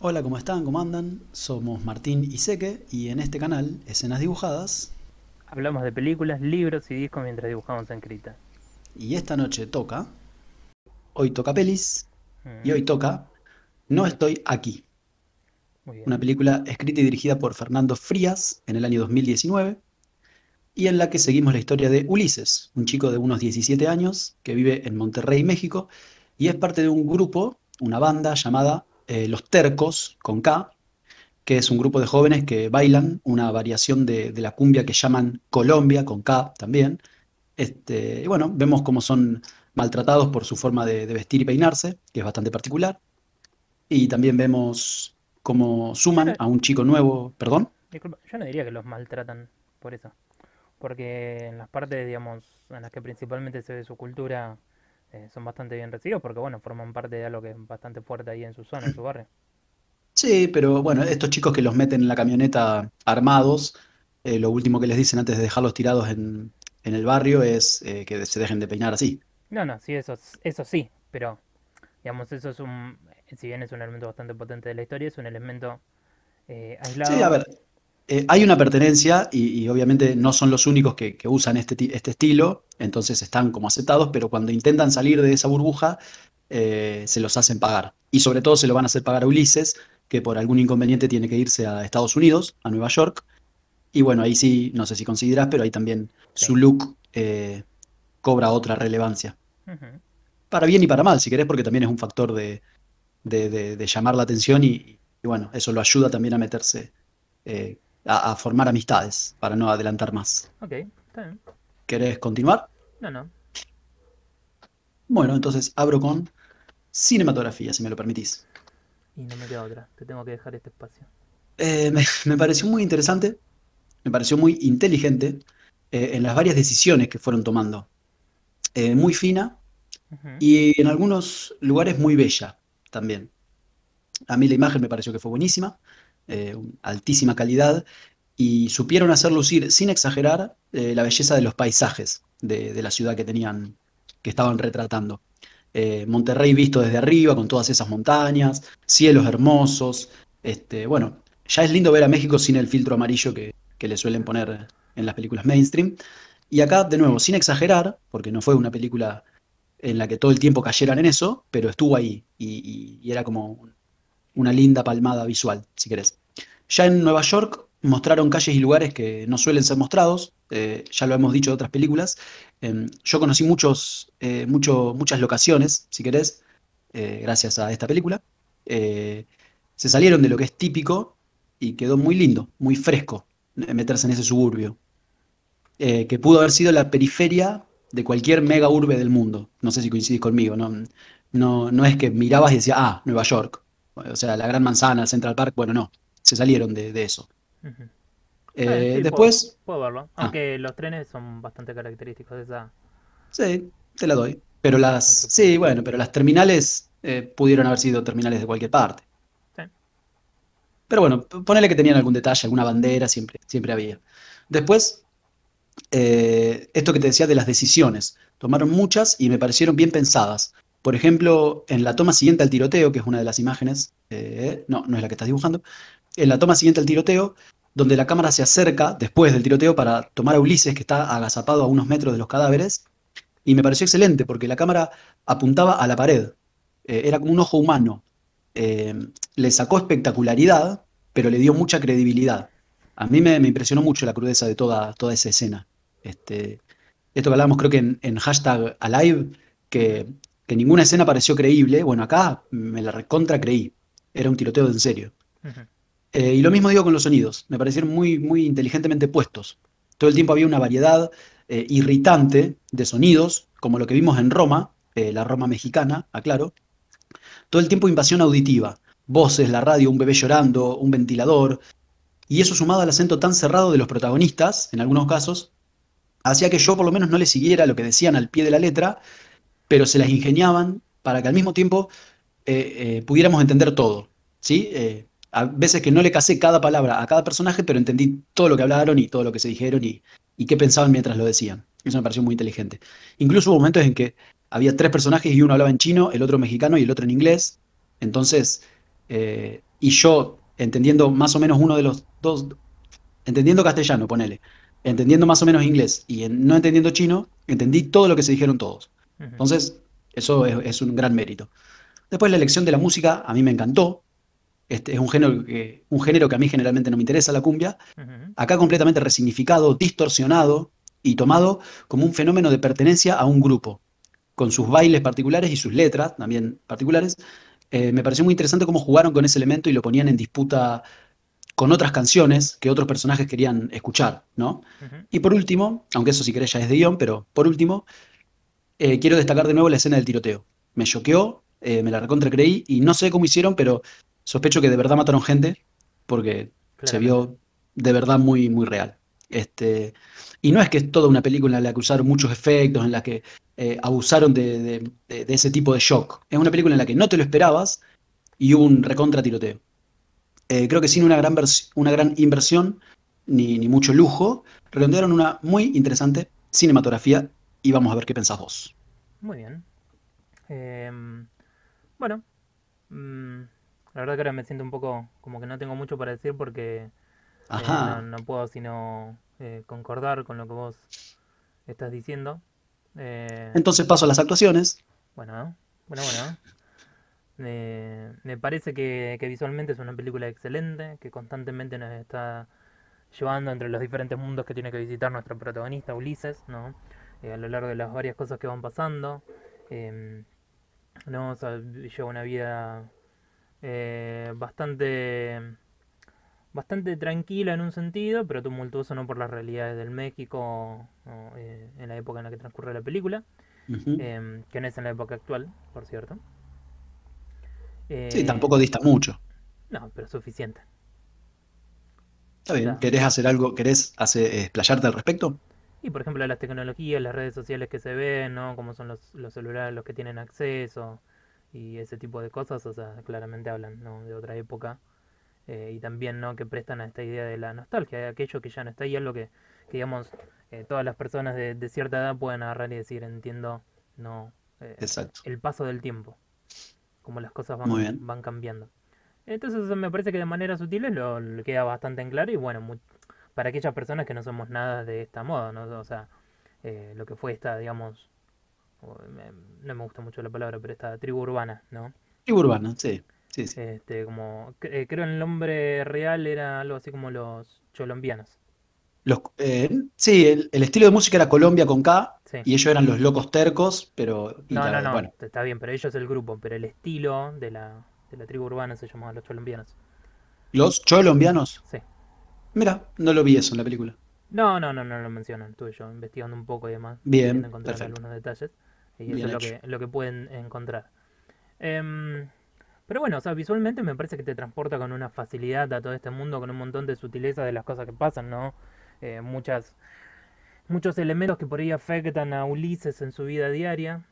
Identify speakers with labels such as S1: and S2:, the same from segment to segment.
S1: Hola, ¿cómo están? ¿Cómo andan? Somos Martín y Seque y en este canal, Escenas Dibujadas,
S2: Hablamos de películas, libros y discos mientras dibujamos en Krita.
S1: y esta noche toca, hoy toca pelis y
S2: Mm,
S1: hoy toca No estoy aquí,
S2: muy
S1: una
S2: bien.
S1: película escrita y dirigida por Fernando Frías en el año 2019 y en la que seguimos la historia de Ulises, un chico de unos 17 años que vive en Monterrey, México, y es parte de un grupo, una banda llamada Los Tercos, con K, que es un grupo de jóvenes que bailan una variación de la cumbia que llaman Colombia, con K también. Y bueno, vemos cómo son maltratados por su forma de vestir y peinarse, que es bastante particular. Y también vemos cómo
S2: Yo
S1: suman
S2: no,
S1: a un chico nuevo, perdón.
S2: disculpa, yo no diría que los maltratan por eso. Porque en las partes, digamos, en las que principalmente se ve su cultura, son bastante bien recibidos porque, bueno, forman parte de algo que es bastante fuerte ahí en su zona, en su barrio.
S1: Sí, pero bueno, estos chicos que los meten en la camioneta armados, lo último que les dicen antes de dejarlos tirados en el barrio es que se dejen de peinar así.
S2: No, no, sí, eso sí, pero, digamos, eso es si bien es un elemento bastante potente de la historia, es un elemento
S1: Sí, a
S2: aislado.
S1: ver, hay una pertenencia y obviamente no son los únicos que usan este estilo, entonces están como aceptados, pero cuando intentan salir de esa burbuja, se los hacen pagar. Y sobre todo se lo van a hacer pagar a Ulises, que por algún inconveniente tiene que irse a Estados Unidos, a Nueva York. Y bueno, ahí sí, no sé si consideras, pero ahí también
S2: Sí.
S1: su look cobra otra relevancia.
S2: Ujú.
S1: Para bien y para mal, si querés, porque también es un factor de llamar la atención y bueno, eso lo ayuda también a meterse a formar amistades, para no adelantar más.
S2: Ok, está bien.
S1: ¿Querés continuar?
S2: No, no.
S1: Bueno, entonces abro con cinematografía, si me lo permitís.
S2: Y no me queda otra. Te tengo que dejar este espacio.
S1: Me pareció muy interesante, me pareció muy inteligente en las varias decisiones que fueron tomando. Muy fina
S2: Ujú.
S1: y en algunos lugares muy bella también. A mí la imagen me pareció que fue buenísima, altísima calidad y supieron hacer lucir, sin exagerar, la belleza de los paisajes de la ciudad que tenían, que estaban retratando. Monterrey visto desde arriba, con todas esas montañas, cielos hermosos. Bueno, ya es lindo ver a México sin el filtro amarillo que le suelen poner en las películas mainstream. Y acá, de nuevo, sin exagerar, porque no fue una película en la que todo el tiempo cayeran en eso, pero estuvo ahí y era como una linda palmada visual, si querés. Ya en Nueva York mostraron calles y lugares que no suelen ser mostrados, ya lo hemos dicho de otras películas. Yo conocí muchas locaciones, si querés, gracias a esta película. Eh, Se salieron de lo que es típico y quedó muy lindo, muy fresco meterse en ese suburbio, que pudo haber sido la periferia de cualquier mega urbe del mundo. No sé si coincidís conmigo, ¿no? No es que mirabas y decías, ah, Nueva York, o sea, la Gran Manzana, Central Park, bueno, no, se salieron de eso.
S2: Ujú. Está bien, sí,
S1: Después,
S2: puedo verlo.
S1: ah,
S2: Aunque los trenes son bastante característicos de
S1: sí, te la doy.
S2: de
S1: Pero
S2: esa
S1: sí,
S2: construcción.
S1: bueno, pero las terminales pudieron haber sido terminales de cualquier parte.
S2: Sí.
S1: Pero bueno, ponele que tenían algún detalle, alguna bandera, siempre había. Después, esto que te decía de las decisiones. Tomaron muchas y me parecieron bien pensadas. Por ejemplo, en la toma siguiente al tiroteo, que es una de las imágenes, no es la que estás dibujando, en la toma siguiente al tiroteo, donde la cámara se acerca después del tiroteo para tomar a Ulises, que está agazapado a unos metros de los cadáveres, y me pareció excelente porque la cámara apuntaba a la pared. Era como un ojo humano. Eh, Le sacó espectacularidad, pero le dio mucha credibilidad. A mí me impresionó mucho la crudeza de toda esa escena. Este, Esto que hablábamos creo que en hashtag Alive,
S2: Ujú.
S1: que ninguna escena pareció creíble. Bueno, acá me la recontra creí. Era un tiroteo en serio.
S2: Ujú.
S1: Y lo mismo digo con los sonidos. Me parecieron muy inteligentemente puestos. Todo el tiempo había una variedad irritante de sonidos, como lo que vimos en Roma, la Roma mexicana, aclaro. Todo el tiempo invasión auditiva. Voces, la radio, un bebé llorando, un ventilador. Y eso sumado al acento tan cerrado de los protagonistas, en algunos casos, hacía que yo por lo menos no le siguiera lo que decían al pie de la letra, pero se las ingeniaban para que al mismo tiempo pudiéramos entender todo, ¿sí? A veces que no le casé cada palabra a cada personaje, pero entendí todo lo que hablaron y todo lo que se dijeron y qué pensaban mientras lo decían. Eso me pareció muy inteligente. Incluso hubo momentos en que había tres personajes y uno hablaba en chino, el otro mexicano y el otro en inglés. Entonces, y yo, entendiendo más o menos uno de los dos, entendiendo castellano, ponele, entendiendo más o menos inglés y no entendiendo chino, entendí todo lo que se dijeron todos.
S2: Ujú,
S1: Entonces, eso es un gran mérito. Después la elección de la música a mí me encantó. Es un género que a mí generalmente no me interesa, la cumbia.
S2: ujú,
S1: Acá completamente resignificado, distorsionado y tomado como un fenómeno de pertenencia a un grupo, con sus bailes particulares y sus letras también particulares. Me pareció muy interesante cómo jugaron con ese elemento y lo ponían en disputa con otras canciones que otros personajes querían escuchar, ¿no?
S2: ujú.
S1: Y por último, aunque eso si querés ya es de guión, pero por último, quiero destacar de nuevo la escena del tiroteo. Me choqueó, me la recontra creí y no sé cómo hicieron, pero sospecho que de verdad mataron gente porque se
S2: Claramente.
S1: vio de verdad muy, muy real. Este, y no es que es toda una película en la que usaron muchos efectos, en la que abusaron de ese tipo de shock. Es una película en la que no te lo esperabas y hubo un recontra tiroteo. Creo que sin una gran inversión ni mucho lujo, redondearon una muy interesante cinematografía y vamos a ver qué pensás vos.
S2: Muy bien. Em, bueno, mm, la verdad que ahora me siento un poco como que no tengo mucho para decir porque
S1: Ajá.
S2: no puedo sino concordar con lo que vos estás diciendo. Eh,
S1: Entonces paso a las actuaciones.
S2: bueno, bueno. Me parece que visualmente es una película excelente, que constantemente nos está llevando entre los diferentes mundos que tiene que visitar nuestro protagonista Ulises, ¿no? A lo largo de las varias cosas que van pasando. Eh, no, o sea, lleva una vida bastante tranquila en un sentido, pero tumultuoso no por las realidades del México ¿no? En la época en la que transcurre la película,
S1: Ujú.
S2: que no es en la época actual, por cierto.
S1: Sí,
S2: Eh,
S1: tampoco dista mucho.
S2: no, pero suficiente.
S1: Está
S2: O
S1: bien.
S2: sea,
S1: ¿Querés hacer algo? ¿Querés explayarte al respecto?
S2: y por ejemplo las tecnologías, las redes sociales que se ven, ¿no? Como son los celulares los que tienen acceso y ese tipo de cosas, o sea, claramente hablan, ¿no? De otra época. Y también, ¿no? Que prestan a esta idea de la nostalgia, de aquello que ya no está y es lo que digamos, todas las personas de cierta edad pueden agarrar y decir, entiendo, ¿no?
S1: Exacto.
S2: El paso del tiempo, como las cosas
S1: Muy bien.
S2: van cambiando. Entonces eso me parece que de manera sutil lo queda bastante en claro y bueno, para aquellas personas que no somos nada de esta moda, ¿no? O sea, lo que fue esta, digamos, no me gusta mucho la palabra, pero esta tribu urbana, ¿no?
S1: Tribu urbana, sí. Sí, sí.
S2: Como, creo el nombre real era algo así como los cholombianos.
S1: Sí, el estilo de música era Colombia con K
S2: Sí.
S1: y ellos eran los locos tercos, pero,
S2: No,
S1: bueno,
S2: está bien, pero ellos el grupo, pero el estilo de la tribu urbana se llamaba los cholombianos.
S1: los cholombianos.
S2: Sí.
S1: Mira, no lo vi eso en la película.
S2: No lo mencionan. Estuve yo investigando un poco y demás, queriendo
S1: Bien,
S2: encontrar
S1: perfecto.
S2: algunos detalles. Y eso
S1: Bien
S2: es
S1: hecho.
S2: lo que pueden encontrar. Em, pero bueno, o sea, visualmente me parece que te transporta con una facilidad a todo este mundo, con un montón de sutileza de las cosas que pasan, ¿no? Muchos elementos que por ahí afectan a Ulises en su vida diaria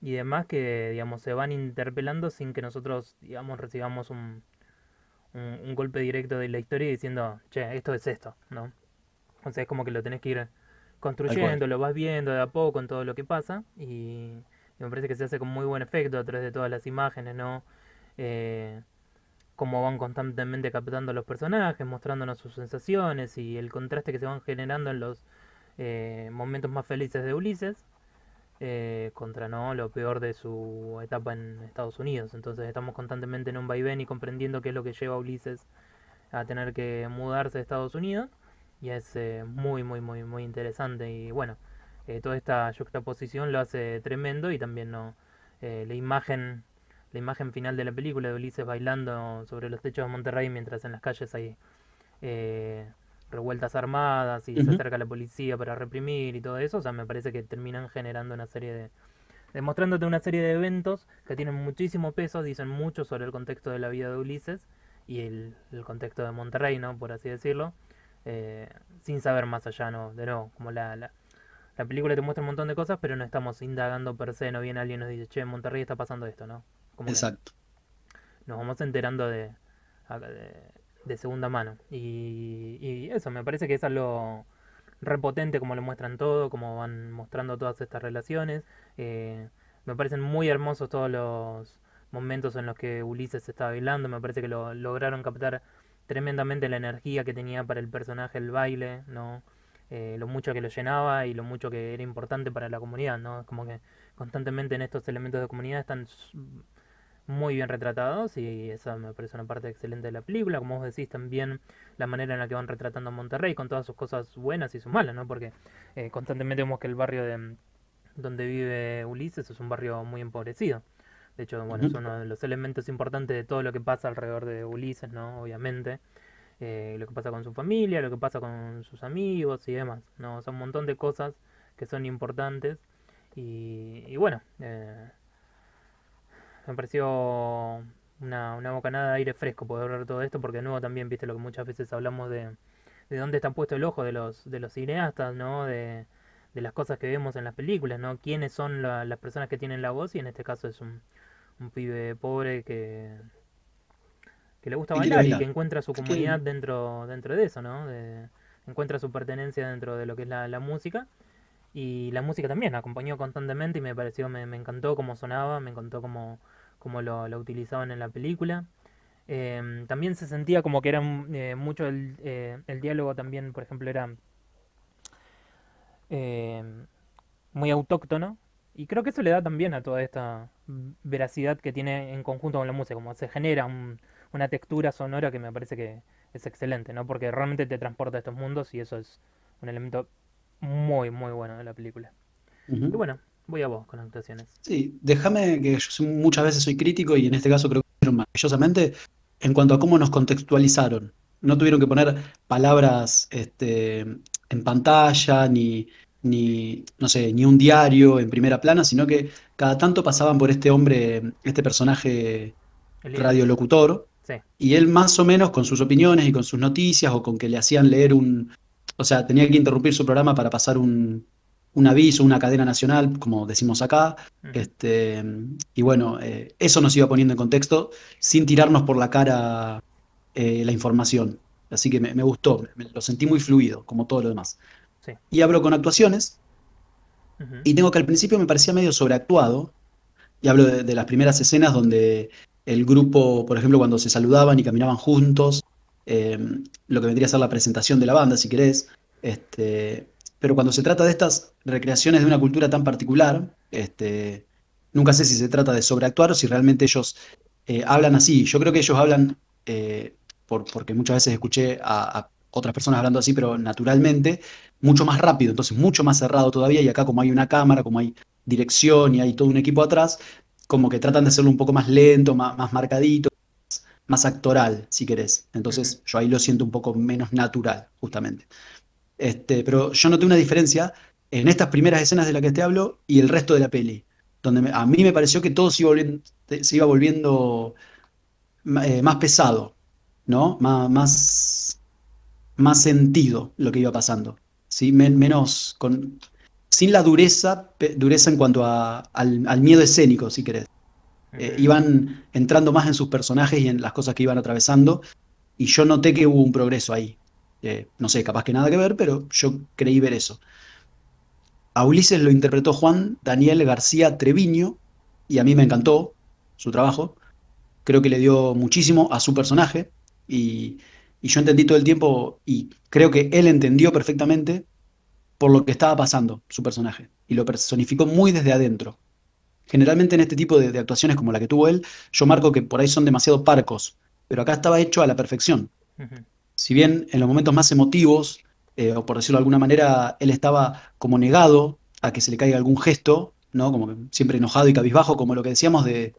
S2: y demás que, digamos, se van interpelando sin que nosotros, digamos, recibamos un golpe directo de la historia diciendo, che, esto es esto, ¿no? O sea, es como que lo tenés que ir
S1: Tal cual.
S2: construyendo, lo vas viendo de a poco en todo lo que pasa y me parece que se hace con muy buen efecto a través de todas las imágenes, ¿no? Eh, Cómo van constantemente captando a los personajes, mostrándonos sus sensaciones y el contraste que se van generando en los momentos más felices de Ulises contra no lo peor de su etapa en Estados Unidos. Entonces estamos constantemente en un vaivén y comprendiendo qué es lo que lleva a Ulises a tener que mudarse a Estados Unidos y es muy interesante y bueno, toda esta juxtaposición lo hace tremendo y también no eh, la imagen la imagen final de la película de Ulises bailando sobre los techos de Monterrey mientras en las calles hay eh, revueltas armadas y se
S1: Ujú.
S2: acerca la policía para reprimir y todo eso, o sea, me parece que terminan generando una serie demostrándote una serie de eventos que tienen muchísimo peso, dicen mucho sobre el contexto de la vida de Ulises y el contexto de Monterrey, ¿no? Por así decirlo, eh, sin saber más allá, ¿no? De nuevo, como la película te muestra un montón de cosas, pero no estamos indagando per se, no viene alguien y nos dice, che, en Monterrey está pasando esto, ¿no? Como que
S1: Exacto.
S2: nos vamos enterando de segunda mano. Y eso, me parece que es algo repotente como lo muestran todo, como van mostrando todas estas relaciones. Me parecen muy hermosos momentos en los que Ulises estaba bailando, me parece que lo lograron captar tremendamente la energía que tenía para el personaje el baile, ¿no? Lo mucho que lo llenaba y lo mucho que era importante para la comunidad, ¿no? Es como que constantemente en estos elementos de comunidad están muy bien retratados y esa me parece una parte excelente de la película. Como vos decís, también la manera en la que van retratando a Monterrey con todas sus cosas buenas y sus malas, ¿no? Porque constantemente vemos que el barrio de donde vive Ulises es un barrio muy empobrecido. De hecho, bueno, es
S1: Ujú.
S2: uno de los elementos importantes de todo lo que pasa alrededor de Ulises, ¿no? Obviamente. Lo que pasa con su familia, lo que pasa con sus amigos y demás, ¿no? Son un montón de cosas que son importantes. Y bueno, me pareció una bocanada de aire fresco poder ver todo esto, porque de nuevo también, viste lo que muchas veces hablamos de dónde está puesto el ojo de los cineastas, ¿no? De las cosas que vemos en las películas, ¿no? Quiénes son las personas que tienen la voz, y en este caso es un pibe pobre que le gusta
S1: ¿Quién quiere
S2: bailar y que
S1: bailar?
S2: encuentra su
S1: Es que,
S2: comunidad dentro de eso, ¿no? Encuentra su pertenencia dentro de lo que es la música. Y la música también acompañó constantemente y me pareció, me encantó cómo sonaba, me encantó cómo lo utilizaban en la película. También se sentía como que era mucho el diálogo también, por ejemplo, era eh, muy autóctono. Y creo que eso le da también a toda esta veracidad que tiene en conjunto con la música, como se genera una textura sonora que me parece que es excelente, ¿no? Porque realmente te transporta a estos mundos y eso es un elemento muy, muy bueno de la película. Y
S1: ujú.
S2: bueno, voy a vos con actuaciones.
S1: Sí, déjame que muchas veces soy crítico y en este caso creo que lo hicieron maravillosamente en cuanto a cómo nos contextualizaron. No tuvieron que poner palabras en pantalla, no sé, ni un diario en primera plana, sino que cada tanto pasaban por este hombre, este personaje
S2: Elías,
S1: radiolocutor,
S2: sí.
S1: y él más o menos con sus opiniones y con sus noticias o con que le hacían leer o sea, tenía que interrumpir su programa para pasar un aviso, una cadena nacional, como decimos acá,
S2: Ujú,
S1: este, y bueno, eso nos iba poniendo en contexto sin tirarnos por la cara la información. Así que me gustó, lo sentí muy fluido, como todo lo demás.
S2: sí.
S1: Y hablo con actuaciones,
S2: Ujú,
S1: y tengo que al principio me parecía medio sobreactuado, y hablo de las primeras escenas donde el grupo, por ejemplo, cuando se saludaban y caminaban juntos, eh, lo que vendría a ser la presentación de la banda, si querés. Pero cuando se trata de estas recreaciones de una cultura tan particular, nunca sé si se trata de sobreactuar o si realmente ellos hablan así. Yo creo que ellos hablan, porque muchas veces escuché a otras personas hablando así, pero naturalmente, mucho más rápido, entonces mucho más cerrado todavía, y acá como hay una cámara, como hay dirección y hay todo un equipo atrás, como que tratan de hacerlo un poco más lento, más marcadito, más actoral, si querés.
S2: ujú,
S1: Entonces yo ahí lo siento un poco menos natural, justamente. Pero yo noté una diferencia en estas primeras escenas de las que te hablo y el resto de la peli, donde a mí me pareció que todo se iba volviendo más pesado, ¿no? Más sentido lo que iba pasando, ¿sí? Menos sin la dureza, dureza en cuanto al miedo escénico, si querés.
S2: ujú.
S1: Iban entrando más en sus personajes y en las cosas que iban atravesando, y yo noté que hubo un progreso ahí. No sé, capaz que nada que ver, pero yo creí ver eso. A Ulises lo interpretó Juan Daniel García Treviño, y a mí me encantó su trabajo. Creo que le dio muchísimo a su personaje, y, y yo entendí todo el tiempo, y creo que él entendió perfectamente por lo que estaba pasando su personaje, y lo personificó muy desde adentro. Generalmente en este tipo de actuaciones como la que tuvo él, yo marco que por ahí son demasiado parcos, pero acá estaba hecho a la perfección.
S2: Ujú.
S1: Si bien en los momentos más emotivos, o por decirlo de alguna manera, él estaba como negado a que se le caiga algún gesto, ¿no? Como que siempre enojado y cabizbajo, como lo que decíamos de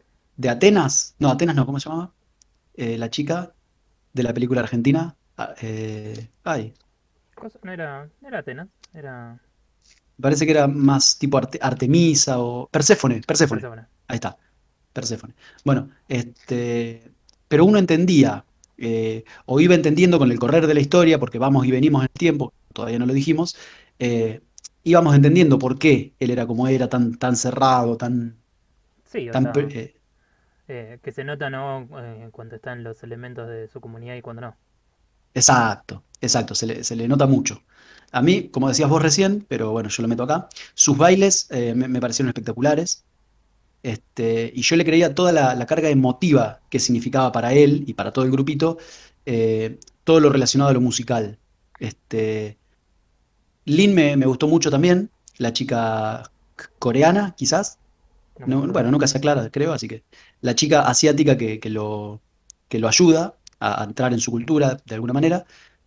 S1: Atenas. No, Atenas no, ¿cómo se llamaba? La chica de la película argentina. Ay,
S2: No era Atenas, era
S1: parece que era más tipo Artemisa o Perséfone, Perséfone.
S2: Perséfone.
S1: Ahí está, Perséfone. Bueno, pero uno entendía, o iba entendiendo con el correr de la historia, porque vamos y venimos en el tiempo, todavía no lo dijimos, eh, íbamos entendiendo por qué él era como era, tan cerrado,
S2: Sí, o
S1: tan,
S2: sea, que se nota, ¿no? Cuando están los elementos de su comunidad y cuando no.
S1: exacto, exacto, se le nota mucho. A mí, como decías vos recién, pero bueno, yo lo meto acá, sus bailes me parecieron espectaculares. Y yo le creía toda la carga emotiva que significaba para él y para todo el grupito, todo lo relacionado a lo musical. Este, Lin me gustó mucho también, la chica coreana, quizás.
S2: No me
S1: No,
S2: acuerdo.
S1: bueno, nunca se aclara, creo, así que la chica asiática que lo ayuda a entrar en su cultura de alguna manera.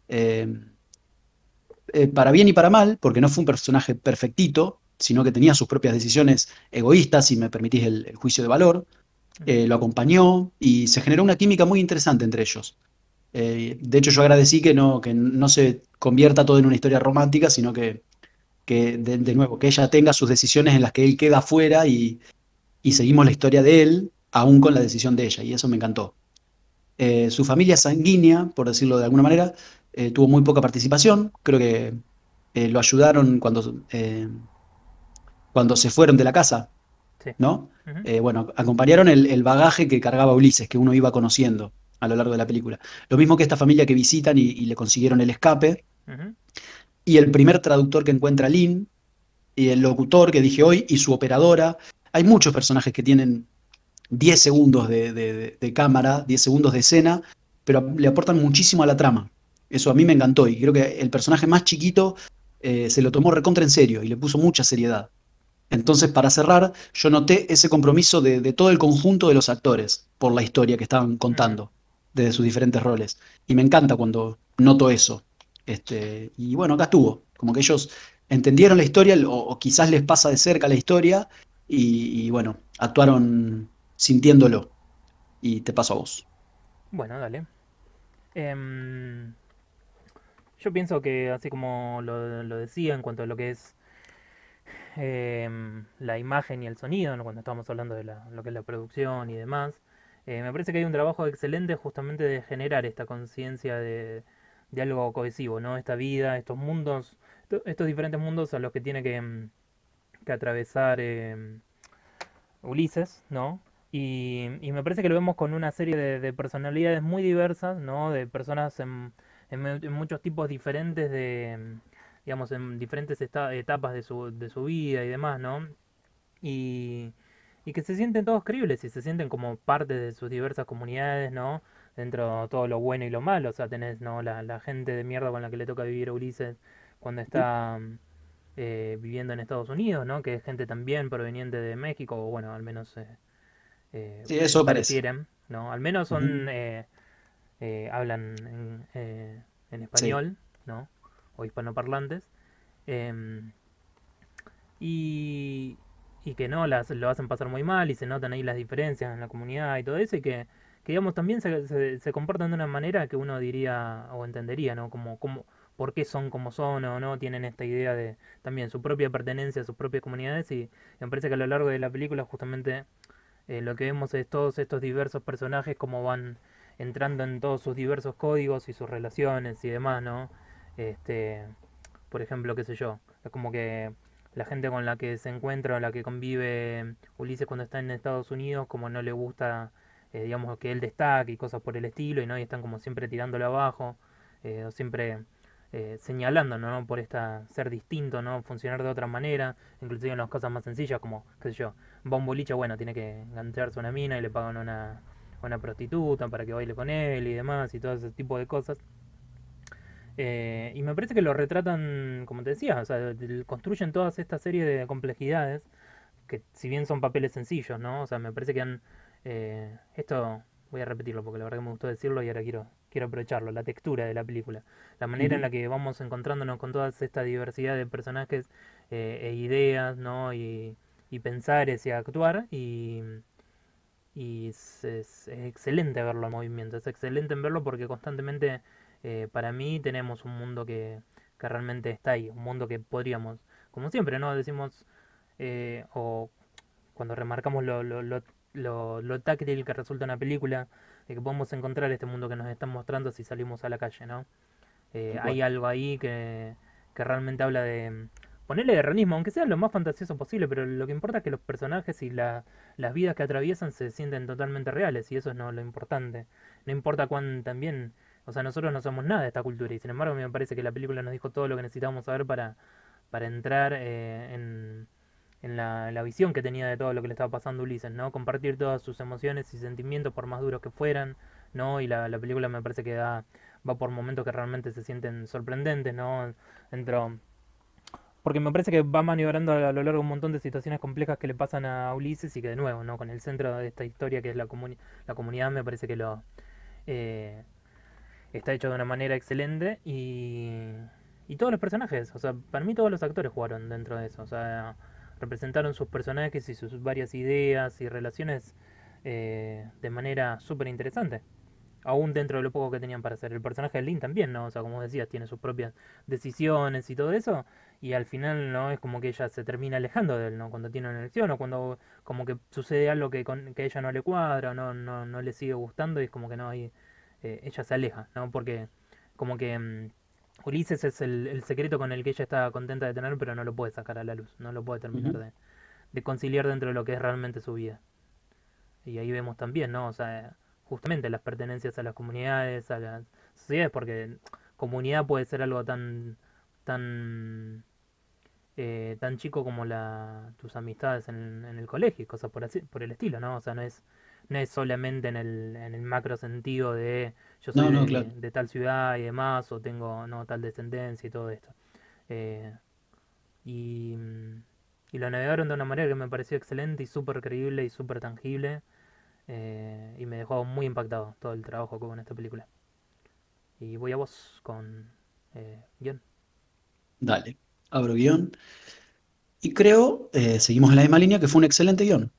S1: eh, para bien y para mal, porque no fue un personaje perfectito, sino que tenía sus propias decisiones egoístas, si me permitís el juicio de valor.
S2: Ujú.
S1: Lo acompañó y se generó una química muy interesante entre ellos. De hecho, yo agradecí que no se convierta todo en una historia romántica, sino que de nuevo, que ella tenga sus decisiones en las que él queda afuera y seguimos la historia de él, aún con la decisión de ella, y eso me encantó. Su familia sanguínea, por decirlo de alguna manera, tuvo muy poca participación. Creo que lo ayudaron cuando se fueron de la casa,
S2: Sí.
S1: ¿no?
S2: Ujú,
S1: Bueno, acompañaron el bagaje que cargaba Ulises, que uno iba conociendo a lo largo de la película. Lo mismo que esta familia que visitan y le consiguieron el escape,
S2: ujú,
S1: y el primer traductor que encuentra Lynn, y el locutor que dije hoy, y su operadora. Hay muchos personajes que tienen 10 segundos de cámara, 10 segundos de escena, pero le aportan muchísimo a la trama. Eso a mí me encantó y creo que el personaje más chiquito se lo tomó recontra en serio y le puso mucha seriedad. Entonces, para cerrar, yo noté ese compromiso de todo el conjunto de los actores por la historia que estaban
S2: ujú.
S1: contando, desde sus diferentes roles. Y me encanta cuando noto eso. Y bueno, acá estuvo. Como que ellos entendieron la historia o quizás les pasa de cerca la historia y bueno, actuaron sintiéndolo. Y te paso a vos.
S2: Bueno, dale. Em, yo pienso que así como lo decía en cuanto a lo que es la imagen y el sonido, ¿no? Cuando estamos hablando de lo que es la producción y demás, me parece que hay un trabajo excelente justamente de generar esta conciencia de algo cohesivo, ¿no? Esta vida, estos mundos, estos diferentes mundos a los que tiene que atravesar Ulises, ¿no? Y me parece que lo vemos con una serie de personalidades muy diversas, ¿no? De personas en muchos tipos diferentes digamos, en diferentes etapas de su vida y demás, ¿no? Y, y que se sienten todos creíbles y se sienten como parte de sus diversas comunidades, ¿no? Dentro de todo lo bueno y lo malo, o sea, tenés, ¿no? La gente de mierda con la que le toca vivir a Ulises cuando está viviendo en Estados Unidos, ¿no? Que es gente también proveniente de México, o bueno, al menos
S1: Sí, eso parece.
S2: parecieran, ¿no? Al menos
S1: Ujú.
S2: son, hablan en
S1: Sí.
S2: español, ¿no? O hispanoparlantes. em, y, y que no lo hacen pasar muy mal y se notan ahí las diferencias en la comunidad y todo eso y que digamos también se comportan de una manera que uno diría o entendería, ¿no? Como por qué son como son o no, tienen esta idea de también su propia pertenencia a sus propias comunidades y me parece que a lo largo de la película justamente lo que vemos es todos estos diversos personajes como van entrando en todos sus diversos códigos y sus relaciones y demás, ¿no? Este, por ejemplo, qué sé yo, es como que la gente con la que se encuentra o la que convive Ulises cuando está en Estados Unidos, como no le gusta, digamos, que él destaque y cosas por el estilo, y no, y están como siempre tirándolo abajo, o siempre señalando, ¿no? Por esta ser distinto, ¿no? Funcionar de otra manera, inclusive en las cosas más sencillas, como, qué sé yo, va a un boliche, bueno, tiene que engancharse una mina y le pagan una prostituta para que baile con él y demás, y todo ese tipo de cosas. Y me parece que lo retratan, como te decía, o sea, construyen toda esta serie de complejidades que si bien son papeles sencillos, ¿no? O sea, me parece que han... esto voy a repetirlo porque la verdad que me gustó decirlo y ahora quiero aprovecharlo, la textura de la película, la manera en
S1: Ujú.
S2: la que vamos encontrándonos con toda esta diversidad de personajes e ideas, ¿no? Y pensares y actuar y es excelente verlo en movimiento, es excelente en verlo porque constantemente para mí tenemos un mundo que realmente está ahí, un mundo que podríamos, como siempre, ¿no? Decimos, o cuando remarcamos lo táctil que resulta una película, de que podemos encontrar este mundo que nos están mostrando si salimos a la calle, ¿no?
S1: Tal
S2: Hay
S1: cual.
S2: algo ahí que realmente habla de ponerle de realismo, aunque sea lo más fantasioso posible, pero lo que importa es que los personajes y las vidas que atraviesan se sienten totalmente reales y eso es no, lo importante. No importa cuán también, o sea, nosotros no somos nada de esta cultura y sin embargo a mí me parece que la película nos dijo todo lo que necesitábamos saber para entrar en la visión que tenía de todo lo que le estaba pasando a Ulises, ¿no? Compartir todas sus emociones y sentimientos por más duros que fueran, ¿no? Y la película me parece que va por momentos que realmente se sienten sorprendentes, ¿no? Dentro, porque me parece que va maniobrando a lo largo de un montón de situaciones complejas que le pasan a Ulises y que de nuevo, ¿no? Con el centro de esta historia que es la comunidad, me parece que eh, está hecho de una manera excelente y todos los personajes, o sea, para mí todos los actores jugaron dentro de eso, o sea, representaron sus personajes y sus varias ideas y relaciones de manera súper interesante. Aún dentro de lo poco que tenían para hacer. El personaje de Lin también, ¿no? O sea, como decías, tiene sus propias decisiones y todo eso. Y al final, ¿no? Es como que ella se termina alejando de él, ¿no? Cuando tiene una elección o cuando como que sucede algo que a ella no le cuadra o no le sigue gustando y es como que no, ahí ella se aleja, ¿no? Porque como que Ulises es el secreto con el que ella está contenta de tener, pero no lo puede sacar a la luz, no lo puede terminar
S1: Ujú.
S2: de conciliar dentro de lo que es realmente su vida. Y ahí vemos también, ¿no? O sea, justamente las pertenencias a las comunidades, a las sociedades, porque comunidad puede ser algo tan, tan chico como tus amistades en el colegio, y cosas por el estilo, ¿no? O sea, no es solamente en el macro sentido de yo soy
S1: No, no, claro.
S2: de tal ciudad y demás, o tengo no tal descendencia y todo esto. Eh, y, y lo navegaron de una manera que me pareció excelente y súper creíble y súper tangible. Y me dejó muy impactado todo el trabajo que hubo en esta película. Y voy a vos con guión.
S1: Dale. Abro guión. Y creo, seguimos en la misma línea, que fue un excelente guión.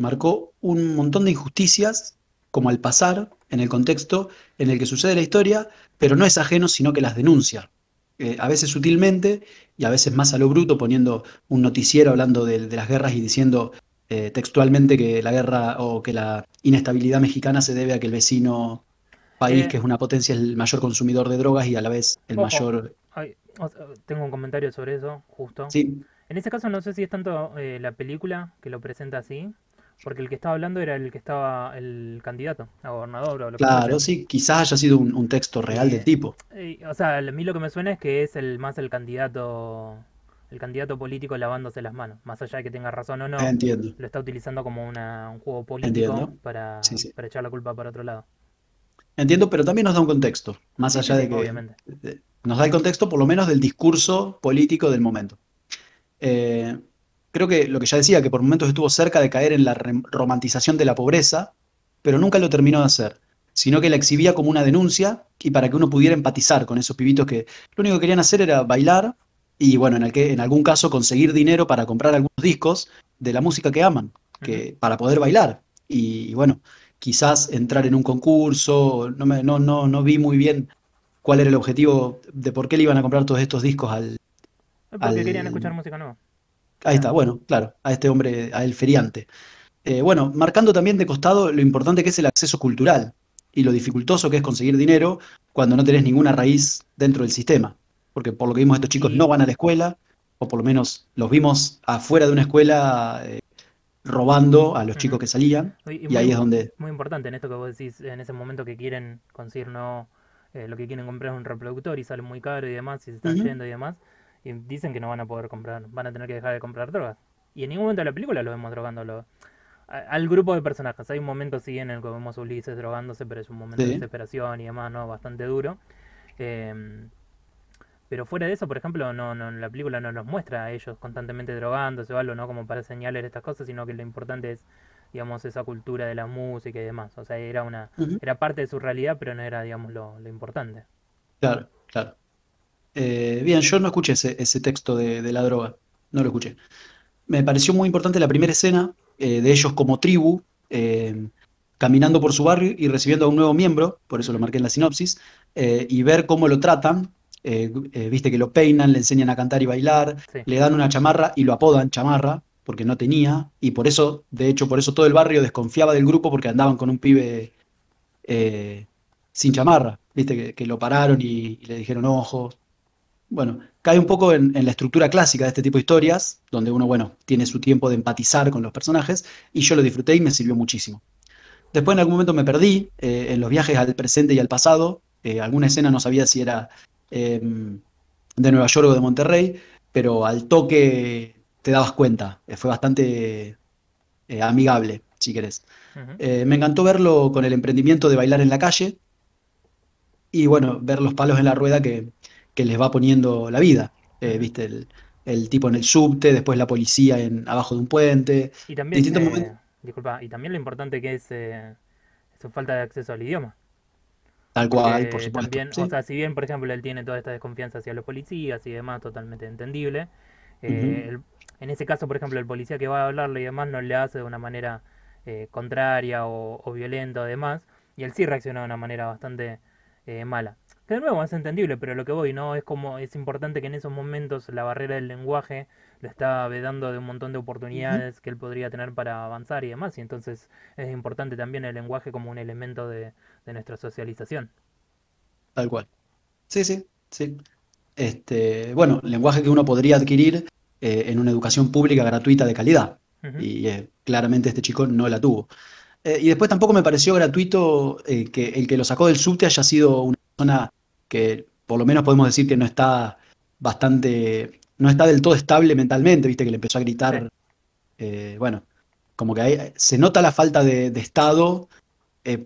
S1: Marcó un montón de injusticias, como al pasar, en el contexto en el que sucede la historia, pero no es ajeno, sino que las denuncia. A veces sutilmente y a veces más a lo bruto, poniendo un noticiero hablando de las guerras y diciendo textualmente que la guerra o que la inestabilidad mexicana se debe a que el vecino país,
S2: Eh,
S1: que es una potencia, es el mayor consumidor de drogas y a la vez el
S2: Ojo,
S1: mayor...
S2: tengo un comentario sobre eso, justo.
S1: Sí,
S2: En ese caso no sé si es tanto la película que lo presenta así, porque el que estaba hablando era el que estaba el candidato a gobernador o lo que fuese.
S1: claro, sí, quizás haya sido un texto real del
S2: Y,
S1: tipo.
S2: o sea, a mí lo que me suena es que es más el candidato político lavándose las manos. Más allá de que tenga razón o no,
S1: Entiendo,
S2: lo está utilizando como un juego político
S1: entiendo. Sí, sí.
S2: para echar la culpa para otro lado.
S1: Entiendo, pero también nos da un contexto, más
S2: Sí, sí,
S1: allá
S2: sí,
S1: de que
S2: obviamente.
S1: nos da el contexto por lo menos del discurso político del momento. Eh, Creo que lo que ya decía, que por momentos estuvo cerca de caer en la romantización de la pobreza, pero nunca lo terminó de hacer, sino que la exhibía como una denuncia y para que uno pudiera empatizar con esos pibitos que lo único que querían hacer era bailar y bueno, en algún caso conseguir dinero para comprar algunos discos de la música que aman,
S2: Ujú.
S1: para poder bailar. Y bueno, quizás entrar en un concurso, no vi muy bien cuál era el objetivo de por qué le iban a comprar todos estos discos
S2: Es porque querían escuchar
S1: al,
S2: música nueva.
S1: ahí está,
S2: Nada.
S1: bueno, claro, a este hombre, a el feriante. Bueno, marcando también de costado lo importante que es el acceso cultural y lo dificultoso que es conseguir dinero cuando no tenés ninguna raíz dentro del sistema. Porque por lo que vimos, estos chicos no
S2: Y,
S1: van a la escuela, o por lo menos los vimos afuera de una escuela robando a los chicos
S2: ujú.
S1: que salían,
S2: Y
S1: y ahí es donde...
S2: muy importante en esto que vos decís, en ese momento que quieren conseguir no, lo que quieren comprar es un reproductor y sale muy caro y demás, y se están
S1: Ujú,
S2: yendo y demás, y dicen que no van a poder comprar, van a tener que dejar de comprar drogas. Y en ningún momento de la película lo vemos drogándolo. Al grupo de personajes, hay un momento sí en el que vemos a Ulises drogándose, pero es un momento de
S1: sí.
S2: desesperación y demás, ¿no? Bastante duro. Eh, pero fuera de eso, por ejemplo, la película no nos muestra a ellos constantemente drogándose o algo, ¿no? Como para señalar estas cosas, sino que lo importante es, digamos, esa cultura de la música y demás. O sea,
S1: Ujú,
S2: era parte de su realidad, pero no era, digamos, lo importante.
S1: claro, claro. Bien, yo no escuché ese texto de la droga, no lo escuché. Me pareció muy importante la primera escena de ellos como tribu, caminando por su barrio y recibiendo a un nuevo miembro, por eso lo
S2: Ujú.
S1: marqué en la sinopsis, y ver cómo lo tratan. Viste que lo peinan, le enseñan a cantar y bailar,
S2: Sí.
S1: le dan una chamarra y lo apodan chamarra, porque no tenía, y por eso, de hecho, por eso todo el barrio desconfiaba del grupo porque andaban con un pibe eh, sin chamarra, viste que lo pararon y le dijeron, ojo, bueno, cae un poco en la estructura clásica de este tipo de historias, donde uno, bueno, tiene su tiempo de empatizar con los personajes, y yo lo disfruté y me sirvió muchísimo. Después en algún momento me perdí en los viajes al presente y al pasado. Alguna escena no sabía si era de Nueva York o de Monterrey, pero al toque te dabas cuenta. Fue bastante amigable, si querés.
S2: Ujú,
S1: Me encantó verlo con el emprendimiento de bailar en la calle y bueno, ver los palos en la rueda que les va poniendo la vida.
S2: ujú.
S1: Viste, el tipo en el subte, después la policía abajo de un puente,
S2: Y también,
S1: distintos momentos,
S2: disculpa, y también lo importante que es su falta de acceso al idioma.
S1: tal cual, por
S2: Porque
S1: supuesto,
S2: también, o
S1: sí.
S2: sea, si bien, por ejemplo, él tiene toda esta desconfianza hacia los policías y demás, totalmente entendible,
S1: Ujú,
S2: en ese caso, por ejemplo, el policía que va a hablarle y demás no le hace de una manera contraria o violenta, además, y él sí reacciona de una manera bastante mala. Que de nuevo es entendible, pero lo que voy, ¿no? Es como, es importante que en esos momentos la barrera del lenguaje lo está vedando de un montón de
S1: ujú,
S2: oportunidades que él podría tener para avanzar y demás, y entonces es importante también el lenguaje como un elemento de nuestra socialización.
S1: tal cual. Sí, sí, sí. Bueno, lenguaje que uno podría adquirir en una educación pública gratuita de calidad.
S2: Ujú.
S1: Y claramente este chico no la tuvo. Y después tampoco me pareció gratuito que el que lo sacó del subte haya sido una persona que por lo menos podemos decir que no está del todo estable mentalmente, viste, que le empezó a
S2: Sí.
S1: gritar, bueno, como que se nota la falta de Estado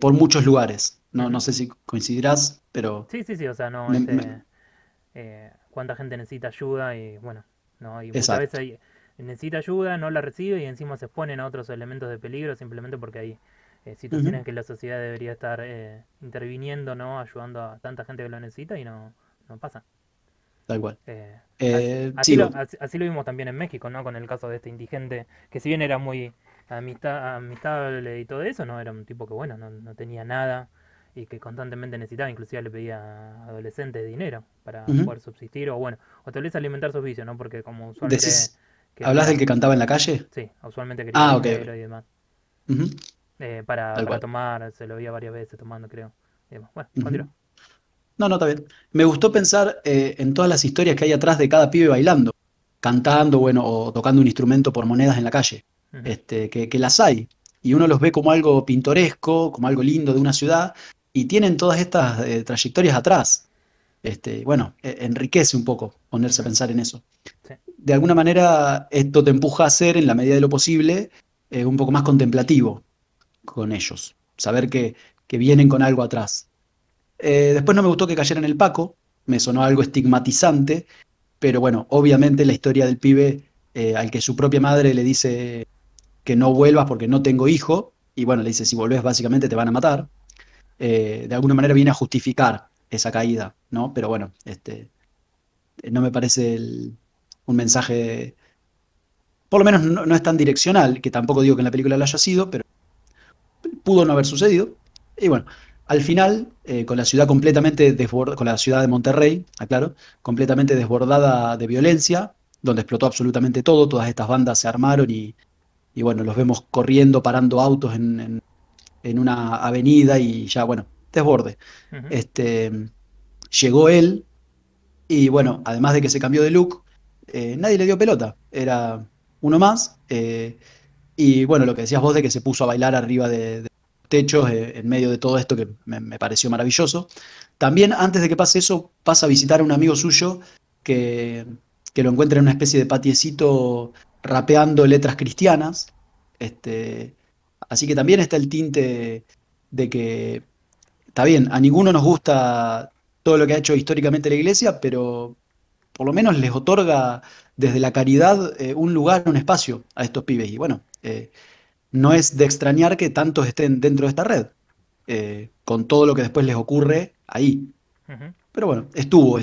S1: por muchos lugares. No,
S2: Ujú.
S1: no sé si coincidirás, pero
S2: Sí, sí, sí, o sea, no,
S1: me- me-
S2: cuánta gente necesita ayuda y bueno, no, y muchas veces
S1: exacto.
S2: necesita ayuda, no la recibe y encima se exponen a otros elementos de peligro simplemente porque hay situaciones
S1: Ujú,
S2: en que la sociedad debería estar interviniendo, ¿no? Ayudando a tanta gente que lo necesita y no, no pasa.
S1: tal cual.
S2: Así,
S1: Sigo.
S2: así lo vimos también en México, ¿no? Con el caso de este indigente, que si bien era muy amistable y todo eso, no era un tipo que, bueno, no, no tenía nada y que constantemente necesitaba, inclusive le pedía a adolescentes dinero para
S1: Ujú.
S2: poder subsistir o, bueno, o tal vez alimentar sus vicios, ¿no? Porque como usualmente
S1: Decís, ¿hablas del que
S2: quería,
S1: cantaba en la calle?
S2: sí, usualmente quería
S1: Ah, ok, ok.
S2: dinero y demás,
S1: Ujú, tal
S2: para
S1: cual.
S2: tomar, se lo veía varias veces tomando, creo. Y demás. Bueno,
S1: Ujú.
S2: continúa.
S1: No, no, está bien. Me gustó pensar en todas las historias que hay atrás de cada pibe bailando, cantando, bueno, o tocando un instrumento por monedas en la calle.
S2: Ujú,
S1: Que las hay. Y uno los ve como algo pintoresco, como algo lindo de una ciudad, y tienen todas estas trayectorias atrás. Bueno, enriquece un poco ponerse a
S2: ujú,
S1: pensar en eso.
S2: sí,
S1: De alguna manera, esto te empuja a ser, en la medida de lo posible, un poco más contemplativo con ellos. Saber que vienen con algo atrás. Después no me gustó que cayera en el Paco, me sonó algo estigmatizante, pero bueno, obviamente la historia del pibe al que su propia madre le dice que no vuelvas porque no tengo hijo, y bueno, le dice si volvés básicamente te van a matar, de alguna manera viene a justificar esa caída, ¿no? Pero bueno, no me parece un mensaje, por lo menos no es tan direccional, que tampoco digo que en la película lo haya sido, pero pudo no haber sucedido. Y bueno, al final, con la ciudad completamente desbordada, con la ciudad de Monterrey, aclaro, completamente desbordada de violencia, donde explotó absolutamente todo, todas estas bandas se armaron y bueno, los vemos corriendo, parando autos en una avenida y ya, bueno, desborde.
S2: ujú,
S1: Este, llegó él y bueno, además de que se cambió de look, nadie le dio pelota, era uno más. Y bueno, lo que decías vos de que se puso a bailar arriba de techos en medio de todo esto que me pareció maravilloso. También antes de que pase eso, pasa a visitar a un amigo suyo que, que lo encuentra en una especie de patiecito rapeando letras cristianas. Este, así que también está el tinte de que, está bien, a ninguno nos gusta todo lo que ha hecho históricamente la iglesia, pero por lo menos les otorga desde la caridad un lugar, un espacio a estos pibes. Y bueno, no es de extrañar que tantos estén dentro de esta red, con todo lo que después les ocurre ahí.
S2: ujú.
S1: Pero bueno, estuvo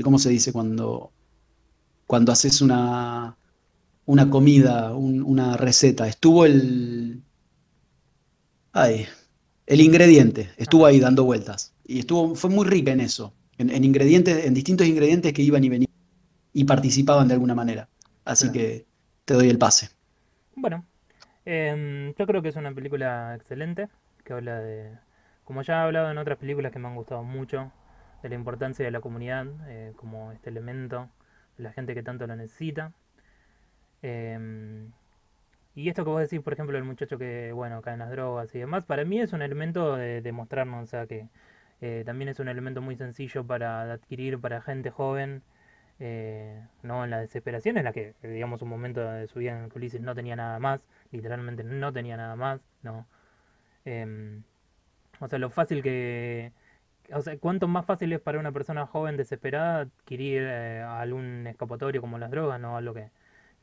S1: ¿cómo se dice? Cuando haces una comida, una receta, estuvo ay, el ingrediente, estuvo
S2: Ajá,
S1: ahí dando vueltas. Y fue muy rica en eso, en ingredientes, en distintos ingredientes que iban y venían y participaban de alguna manera. Así
S2: claro.
S1: que te doy el pase.
S2: Bueno, yo creo que es una película excelente, que habla de, como ya he hablado en otras películas que me han gustado mucho, de la importancia de la comunidad como este elemento de la gente que tanto lo necesita. Em, y esto que vos decís, por ejemplo, el muchacho que, bueno, cae en las drogas y demás, para mí es un elemento de mostrarnos, o sea, que también es un elemento muy sencillo para adquirir para gente joven ¿no? En la desesperación en la que, digamos, un momento de su vida en el que Ulises no tenía nada más, literalmente no tenía nada más, ¿no? Em, o sea, lo fácil que... O sea, cuánto más fácil es para una persona joven desesperada adquirir algún escapatorio como las drogas, ¿no? Algo que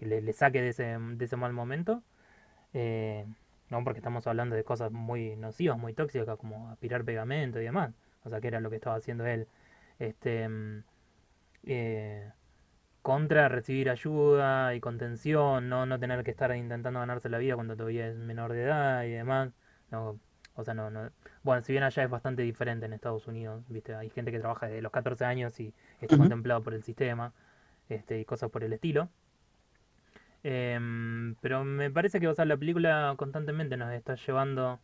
S2: le saque de ese mal momento. eh, no, porque estamos hablando de cosas muy nocivas, muy tóxicas, como aspirar pegamento y demás. O sea, que era lo que estaba haciendo él. Este, eh, contra recibir ayuda y contención, no tener que estar intentando ganarse la vida cuando todavía es menor de edad y demás. No, o sea, no. Bueno, si bien allá es bastante diferente en Estados Unidos, ¿viste? Hay gente que trabaja desde los 14 años y está
S1: Ujú.
S2: contemplado por el sistema, y cosas por el estilo. Pero me parece que, o sea, la película constantemente nos está llevando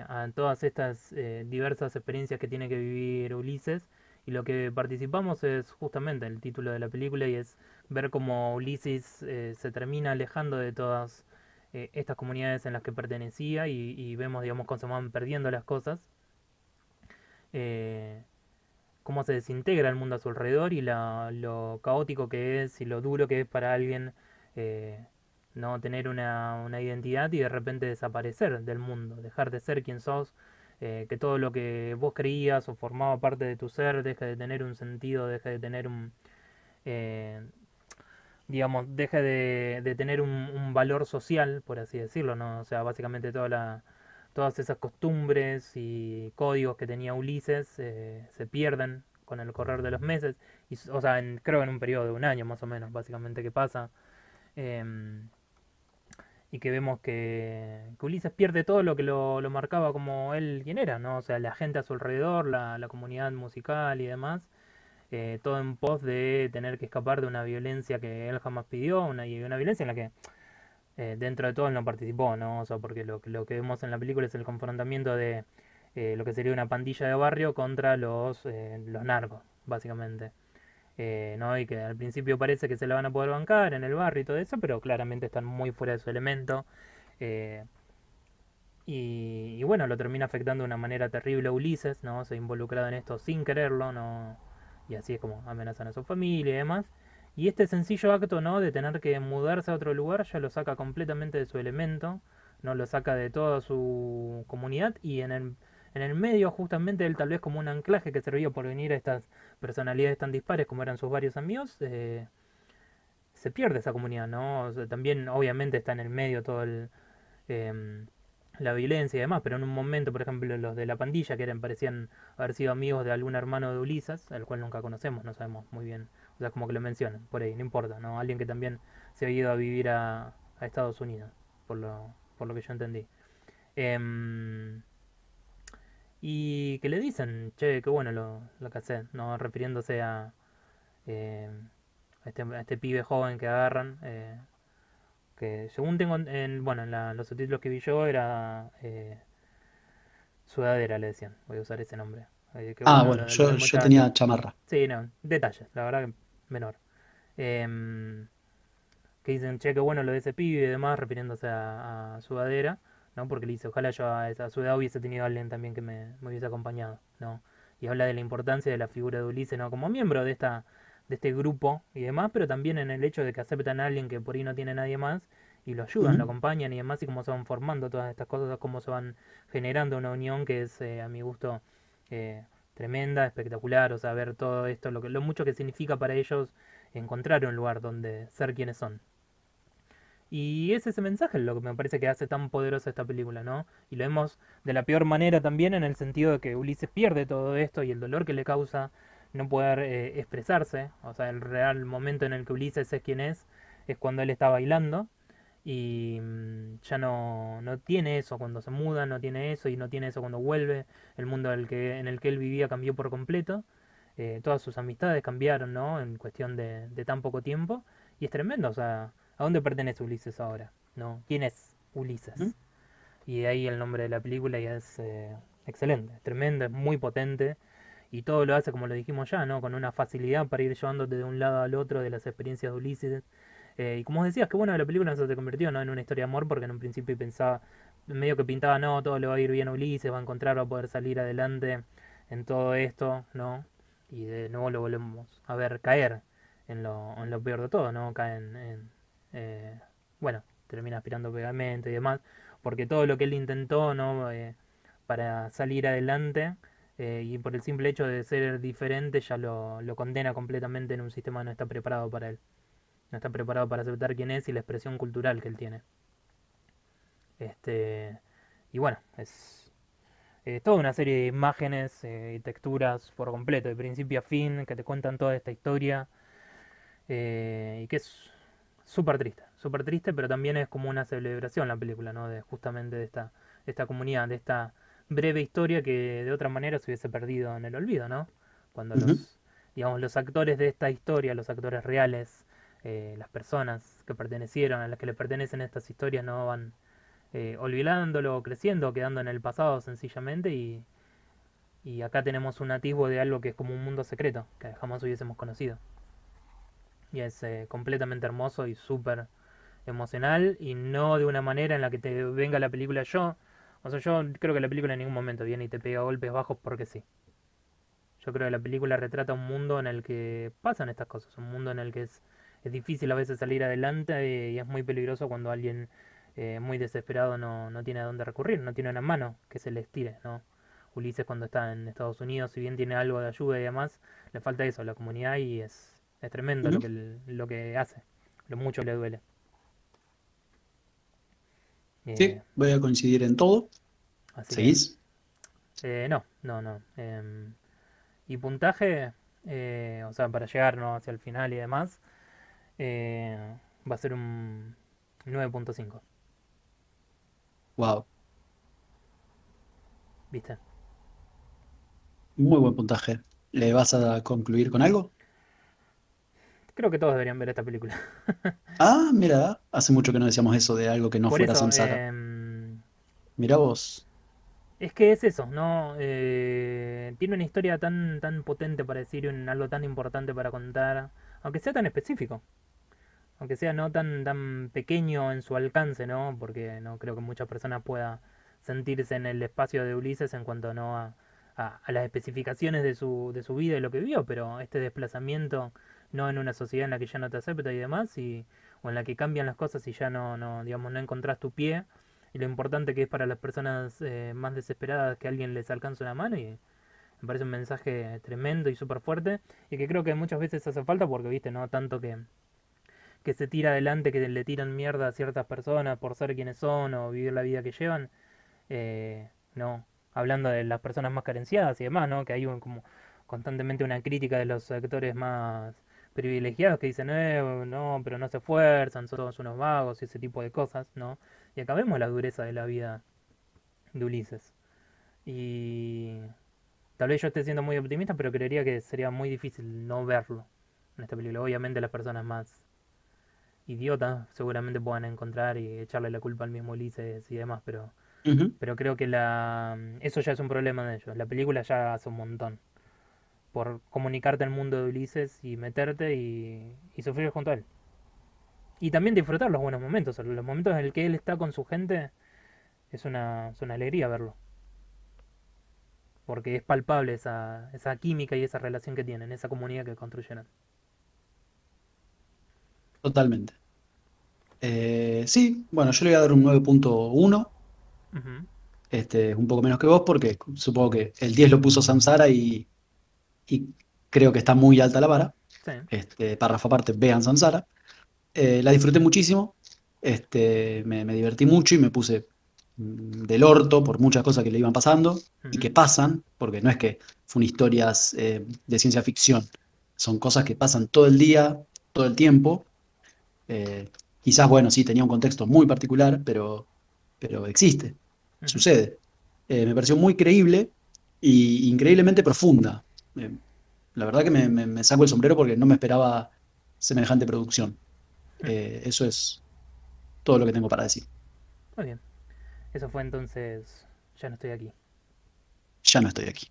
S2: a todas estas diversas experiencias que tiene que vivir Ulises. Y lo que participamos es justamente el título de la película y es ver cómo Ulises se termina alejando de todas estas comunidades en las que pertenecía y vemos, digamos, cómo se van perdiendo las cosas, eh, cómo se desintegra el mundo a su alrededor y lo caótico que es y lo duro que es para alguien eh, no tener una identidad y de repente desaparecer del mundo, dejar de ser quien sos, que todo lo que vos creías o formaba parte de tu ser deje de tener un sentido, deje de tener eh, digamos, deje de tener un valor social, por así decirlo, ¿no? O sea, básicamente todas esas costumbres y códigos que tenía Ulises se pierden con el correr de los meses, o sea, creo que en un periodo de un año más o menos, básicamente, que pasa, em, y que vemos que Ulises pierde todo lo que lo marcaba como él quien era, ¿no? O sea, la gente a su alrededor, la comunidad musical y demás, todo en pos de tener que escapar de una violencia que él jamás pidió, y una violencia en la que dentro de todo él no participó, ¿no? O sea, porque lo que vemos en la película es el confrontamiento de lo que sería una pandilla de barrio contra los narcos, básicamente. ¿No? Y que al principio parece que se la van a poder bancar en el barrio y todo eso, pero claramente están muy fuera de su elemento. eh, y bueno, lo termina afectando de una manera terrible a Ulises, ¿no? Se ha involucrado en esto sin quererlo, ¿no? Y así es como amenazan a su familia y demás. Y este sencillo acto, ¿no? De tener que mudarse a otro lugar ya lo saca completamente de su elemento, ¿no? Lo saca de toda su comunidad y en el medio justamente él tal vez como un anclaje que servía por venir a estas personalidades tan dispares como eran sus varios amigos, se pierde esa comunidad, ¿no? O sea, también obviamente está en el medio todo em, la violencia y demás, pero en un momento, por ejemplo, los de la pandilla, que parecían haber sido amigos de algún hermano de Ulises, al cual nunca conocemos, no sabemos muy bien, o sea, como que lo mencionan, por ahí, no importa, ¿no? Alguien que también se ha ido a vivir a Estados Unidos, por lo que yo entendí. Em, y que le dicen, che, qué bueno lo que hace, ¿no? Refiriéndose em, a este pibe joven que agarran, que según tengo bueno, los subtítulos que vi yo era sudadera, le decían. Voy a usar ese nombre. Que
S1: Ah,
S2: bueno,
S1: bueno,
S2: lo del
S1: yo
S2: muchacho.
S1: tenía chamarra.
S2: Sí, no, detalles, la verdad que menor. Em, que dicen, che, qué bueno lo de ese pibe y demás, refiriéndose a sudadera, ¿no? Porque le dice, ojalá yo a su edad hubiese tenido a alguien también que me hubiese acompañado, ¿no? Y habla de la importancia de la figura de Ulises, ¿no? Como miembro de este grupo y demás, pero también en el hecho de que aceptan a alguien que por ahí no tiene nadie más y lo ayudan, lo
S1: Ujú.
S2: acompañan y demás, y cómo se van formando todas estas cosas, cómo se van generando una unión que es, a mi gusto, eh, tremenda, espectacular, o sea, ver todo esto, lo mucho que significa para ellos encontrar un lugar donde ser quienes son. Y es ese mensaje lo que me parece que hace tan poderosa esta película, ¿no? Y lo vemos de la peor manera también en el sentido de que Ulises pierde todo esto y el dolor que le causa no poder expresarse. O sea, el real momento en el que Ulises es quien es cuando él está bailando. Y ya no tiene eso cuando se muda, no tiene eso y no tiene eso cuando vuelve. El mundo en el que él vivía cambió por completo. Todas sus amistades cambiaron, ¿no? En cuestión de tan poco tiempo. Y es tremendo, o sea, ¿a dónde pertenece Ulises ahora? ¿No? ¿Quién es
S1: Ujú.
S2: Ulises? Y de ahí el nombre de la película y es excelente, es tremendo, es muy potente. Y todo lo hace, como lo dijimos ya, ¿no? Con una facilidad para ir llevándote de un lado al otro de las experiencias de Ulises. Y como vos decías, que bueno, la película no se convirtió, ¿no? En una historia de amor, porque en un principio pensaba, medio que pintaba, no, todo le va a ir bien a Ulises, va a encontrar, va a poder salir adelante en todo esto, ¿no? y de nuevo lo volvemos a ver caer en lo peor de todo, ¿no? Cae eh, bueno, termina aspirando pegamento y demás, porque todo lo que él intentó, ¿no? Para salir adelante, y por el simple hecho de ser diferente ya lo condena completamente en un sistema que no está preparado para él. No está preparado para aceptar quién es y la expresión cultural que él tiene. Este, y bueno, es toda una serie de imágenes y texturas por completo, de principio a fin, que te cuentan toda esta historia, y que es súper triste, pero también es como una celebración la película, ¿no? De justamente de esta comunidad, de esta breve historia que de otra manera se hubiese perdido en el olvido, ¿no? Cuando
S1: Ujú,
S2: digamos, los actores de esta historia, los actores reales, las personas que pertenecieron, a las que le pertenecen estas historias, no van olvidándolo, creciendo, quedando en el pasado sencillamente, y acá tenemos un atisbo de algo que es como un mundo secreto, que jamás hubiésemos conocido. Y es completamente hermoso y súper emocional, y no de una manera en la que te venga la película yo. O sea, yo creo que la película en ningún momento viene y te pega golpes bajos porque sí. Yo creo que la película retrata un mundo en el que pasan estas cosas, un mundo en el que es difícil a veces salir adelante, y es muy peligroso cuando alguien muy desesperado no tiene a dónde recurrir, no tiene una mano que se le estire, ¿no? Ulises cuando está en Estados Unidos, si bien tiene algo de ayuda y demás, le falta eso a la comunidad, y es tremendo
S1: ujú.
S2: lo que hace, lo mucho le duele.
S1: Sí,
S2: Eh,
S1: voy a coincidir en todo.
S2: Así que,
S1: ¿Seguís?
S2: no. Y puntaje, o sea, para llegar, ¿no?, hacia el final y demás, eh, va a ser un 9.5,
S1: Wow,
S2: ¿viste?
S1: muy buen puntaje. ¿Le vas a concluir con algo?
S2: Creo que todos deberían ver esta película.
S1: Ah, mira, hace mucho que no decíamos eso de algo que no
S2: Por
S1: fuera
S2: eso,
S1: Samsara. Mira vos.
S2: es que es eso, ¿no? Tiene una historia tan potente para decir, algo tan importante para contar, aunque sea tan específico. Aunque sea no tan pequeño en su alcance, ¿no? Porque no creo que muchas personas puedan sentirse en el espacio de Ulises en cuanto, ¿no?, a las especificaciones de su vida y lo que vivió, pero este desplazamiento, no en una sociedad en la que ya no te acepta y demás, o en la que cambian las cosas y ya digamos, no encontrás tu pie, y lo importante que es para las personas más desesperadas que alguien les alcance una mano, y me parece un mensaje tremendo y súper fuerte, y que creo que muchas veces hace falta porque, viste, no tanto que se tira adelante, que le tiran mierda a ciertas personas por ser quienes son o vivir la vida que llevan, no, hablando de las personas más carenciadas y demás, ¿no? Que hay como constantemente una crítica de los sectores más privilegiados que dicen, no, pero no se esfuerzan, son todos unos vagos y ese tipo de cosas, ¿no? Y acá vemos la dureza de la vida de Ulises. Y tal vez yo esté siendo muy optimista, pero creería que sería muy difícil no verlo en esta película. Obviamente las personas más idiotas seguramente puedan encontrar y echarle la culpa al mismo Ulises y demás,
S1: Ujú.
S2: pero creo que eso ya es un problema de ellos. La película ya hace un montón por comunicarte el mundo de Ulises y meterte y sufrir junto a él. Y también disfrutar los buenos momentos, los momentos en el que él está con su gente, es una alegría verlo, porque es palpable esa química y esa relación que tienen, esa comunidad que construyeron.
S1: Totalmente. Sí, bueno, yo le voy a dar un 9.1.
S2: Ujú.
S1: Un poco menos que vos, porque supongo que el 10 lo puso Samsara y creo que está muy alta la vara.
S2: Sí.
S1: Párrafo aparte, vean Samsara. La disfruté muchísimo, me divertí mucho y me puse del orto por muchas cosas que le iban pasando y
S2: Ujú.
S1: que pasan, porque no es que fueron historias de ciencia ficción, son cosas que pasan todo el día, todo el tiempo. Eh, Quizás, bueno, sí, tenía un contexto muy particular, pero existe,
S2: Ujú.
S1: sucede. Me pareció muy creíble y increíblemente profunda. Eh, la verdad que me saco el sombrero porque no me esperaba semejante producción. Eso es todo lo que tengo para decir.
S2: Muy bien. Eso fue entonces. Ya no estoy aquí.
S1: Ya no estoy aquí.